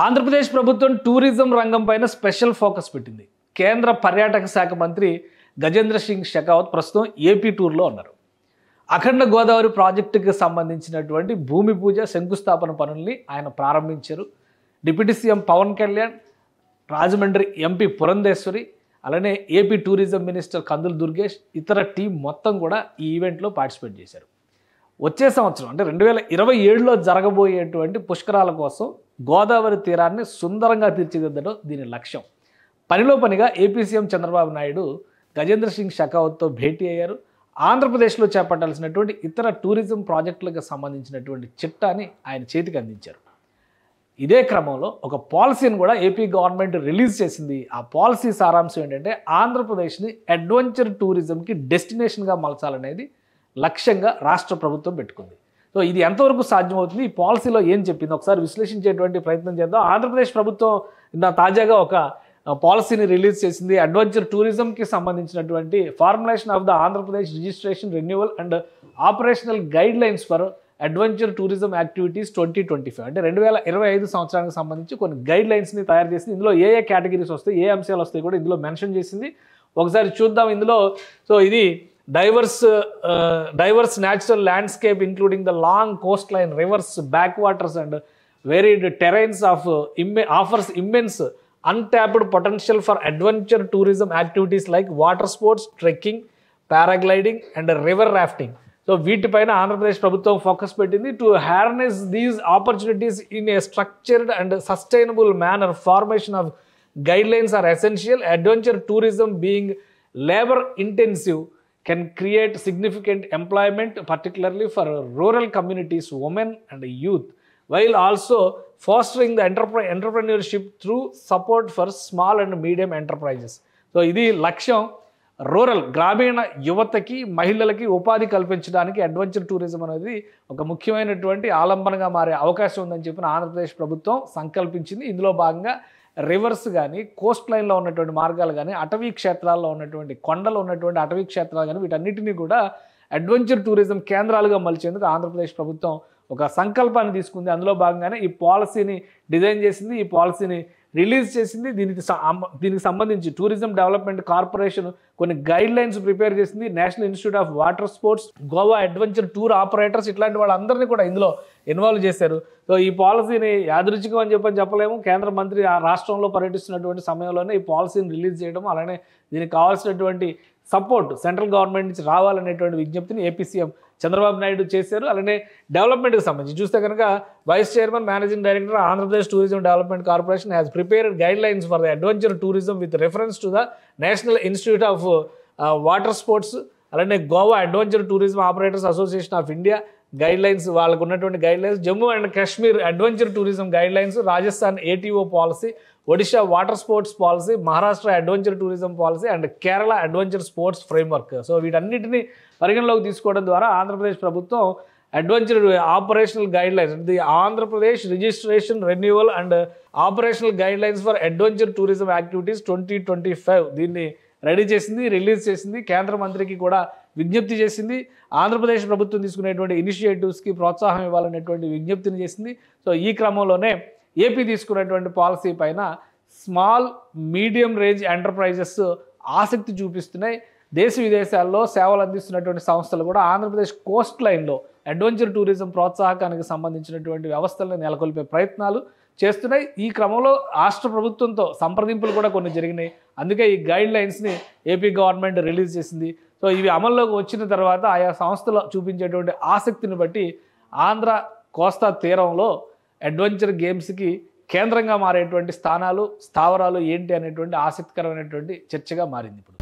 ఆంధ్రప్రదేశ్ ప్రభుత్వం టూరిజం రంగం పైన స్పెషల్ ఫోకస్ పెట్టింది. కేంద్ర పర్యాటక శాఖ మంత్రి గజేంద్ర సింగ్ షెకావత్ ప్రస్తుతం ఏపీ టూర్లో ఉన్నారు. అఖండ గోదావరి ప్రాజెక్టుకి సంబంధించినటువంటి భూమి పూజ శంకుస్థాపన పనుల్ని ఆయన ప్రారంభించారు. Deputy CM Pawan Kalyan, Rajahmundry MP Purandeswari, అలానే AP tourism minister Kandula Durgesh, ఇతర టీం మొత్తం కూడా ఈ ఈవెంట్లో పార్టిసిపేట్ చేశారు. వచ్చే సంవత్సరం అంటే 2027లో జరగబోయేటువంటి పుష్కరాల కోసం గోదావరి తీరాన్ని సుందరంగా తీర్చిదిద్దడం దీని లక్ష్యం. పనిలో పనిగా ఏపీ సీఎం చంద్రబాబు నాయుడు గజేంద్ర సింగ్ షెకావత్తో భేటీ అయ్యారు. ఆంధ్రప్రదేశ్లో చేపట్టాల్సినటువంటి ఇతర టూరిజం ప్రాజెక్టులకు సంబంధించినటువంటి చిట్టాని ఆయన చేతికి అందించారు. ఇదే క్రమంలో ఒక పాలసీని కూడా ఏపీ గవర్నమెంట్ రిలీజ్ చేసింది. ఆ పాలసీ సారాంశం ఏంటంటే ఆంధ్రప్రదేశ్ని అడ్వెంచర్ టూరిజంకి డెస్టినేషన్గా మలచాలనేది లక్ష్యంగా రాష్ట్ర ప్రభుత్వం పెట్టుకుంది. సో ఇది ఎంతవరకు సాధ్యమవుతుంది, ఈ పాలసీలో ఏం చెప్పింది ఒకసారి విశ్లేషించేటువంటి ప్రయత్నం చేద్దాం. ఆంధ్రప్రదేశ్ ప్రభుత్వం తాజాగా ఒక పాలసీని రిలీజ్ చేసింది. అడ్వెంచర్ టూరిజంకి సంబంధించినటువంటి formulation of the Andhra Pradesh registration renewal and operational guide lines for adventure tourism activities 2025 అంటే 2025 సంవత్సరానికి సంబంధించి కొన్ని గైడ్ లైన్స్ని తయారు చేసింది. ఇందులో ఏ కేటగిరీస్ వస్తాయి, ఏ అంశాలు వస్తాయి కూడా ఇందులో మెన్షన్ చేసింది. ఒకసారి చూద్దాం ఇందులో. సో ఇది divorce natural landscape including the long Coast line, reverse, back waters and varied terrains offers immense untapped potential for adventure tourism activities like water sports, trekking, paragliding and river rafting. So వీటిపైన ఆంధ్రప్రదేశ్ ప్రభుత్వం focus పెట్టింది. To harness these opportunities in a structured and sustainable manner formation of guidelines are essential. Adventure tourism being labour intensive can create significant employment, particularly for rural communities, women and youth, while also fostering the entrepreneurship through support for small and medium enterprises. So ఇది లక్ష్యం. Rural గ్రామీణ యువతకి, మహిళలకి ఉపాధి కల్పించడానికి adventure tourism అనేది ఒక ముఖ్యమైనటువంటి ఆలంబనగా మారే అవకాశం ఉందని చెప్పిన ఆంధ్రప్రదేశ్ ప్రభుత్వం సంకల్పించింది. ఇందులో భాగంగా రివర్స్ కానీ, కోస్ట్ లైన్లో ఉన్నటువంటి మార్గాలు కానీ, అటవీ క్షేత్రాల్లో ఉన్నటువంటి కొండలు ఉన్నటువంటి అటవీ క్షేత్రాలు కానీ వీటన్నిటినీ కూడా అడ్వెంచర్ టూరిజం కేంద్రాలుగా మలిచేందుకు ఆంధ్రప్రదేశ్ ప్రభుత్వం ఒక సంకల్పాన్ని తీసుకుంది. అందులో భాగంగానే ఈ పాలసీని డిజైన్ చేసింది, ఈ పాలసీని రిలీజ్ చేసింది. దీనికి సంబంధించి టూరిజం డెవలప్మెంట్ కార్పొరేషన్ కొన్ని గైడ్ లైన్స్ ప్రిపేర్ చేసింది. National institute of water sports, Goa adventure tour operators ఇట్లాంటి వాళ్ళందరినీ కూడా ఇందులో ఇన్వాల్వ్ చేశారు. సో ఈ పాలసీని యాదృచ్ఛికం అని చెప్పలేము. కేంద్ర మంత్రి ఆ రాష్ట్రంలో పర్యటిస్తున్నటువంటి సమయంలోనే ఈ పాలసీని రిలీజ్ చేయడం, అలానే దీనికి కావాల్సినటువంటి సపోర్ట్ సెంట్రల్ గవర్నమెంట్ నుంచి రావాలనేటువంటి విజ్ఞప్తిని ఏపీ సీఎం చంద్రబాబు నాయుడు చేశారు. అలానే డెవలప్మెంట్కి సంబంధించి చూస్తే కనుక vice chairman, managing director, Andhra Pradesh tourism development corporation has prepared guide lines for the adventure tourism with reference to the national institute of water sports, అలానే Goa adventure tourism operators association of India guide lines, వాళ్ళకు ఉన్నటువంటి guide lines, Jammu and Kashmir adventure tourism guide lines, Rajasthan ATO policy, Odisha water sports policy, Maharashtra adventure tourism policy and Kerala adventure sports framework. So వీటన్నిటిని పరిగణలోకి తీసుకోవడం ద్వారా ఆంధ్రప్రదేశ్ ప్రభుత్వం adventure operational guide lines, the Andhra Pradesh registration renewal and operational guide lines for adventure tourism activities 2025 దీన్ని ready చేసింది, release చేసింది. కేంద్ర మంత్రికి కూడా విజ్ఞప్తి చేసింది. ఆంధ్రప్రదేశ్ ప్రభుత్వం తీసుకునేటువంటి ఇనిషియేటివ్స్కి ప్రోత్సాహం ఇవ్వాలనేటువంటి విజ్ఞప్తిని చేసింది. సో ఈ క్రమంలోనే ఏపీ తీసుకున్నటువంటి పాలసీ పైన స్మాల్, మీడియం రేంజ్ ఎంటర్ప్రైజెస్ ఆసక్తి చూపిస్తున్నాయి. దేశ విదేశాల్లో సేవలు అందిస్తున్నటువంటి సంస్థలు కూడా ఆంధ్రప్రదేశ్ కోస్ట్ లైన్లో అడ్వెంచర్ టూరిజం ప్రోత్సాహకానికి సంబంధించినటువంటి వ్యవస్థలను నెలకొల్పే ప్రయత్నాలు చేస్తున్నాయి. ఈ క్రమంలో రాష్ట్ర ప్రభుత్వంతో సంప్రదింపులు కూడా కొన్ని జరిగినాయి. అందుకే ఈ గైడ్ లైన్స్ని ఏపీ గవర్నమెంట్ రిలీజ్ చేసింది. సో ఇవి అమల్లోకి వచ్చిన తర్వాత ఆయా సంస్థలు చూపించేటువంటి ఆసక్తిని బట్టి ఆంధ్ర కోస్తా తీరంలో అడ్వెంచర్ గేమ్స్కి కేంద్రంగా మారేటువంటి స్థానాలు, స్థావరాలు ఏంటి అనేటువంటి ఆసక్తికరమైనటువంటి చర్చగా మారింది ఇప్పుడు.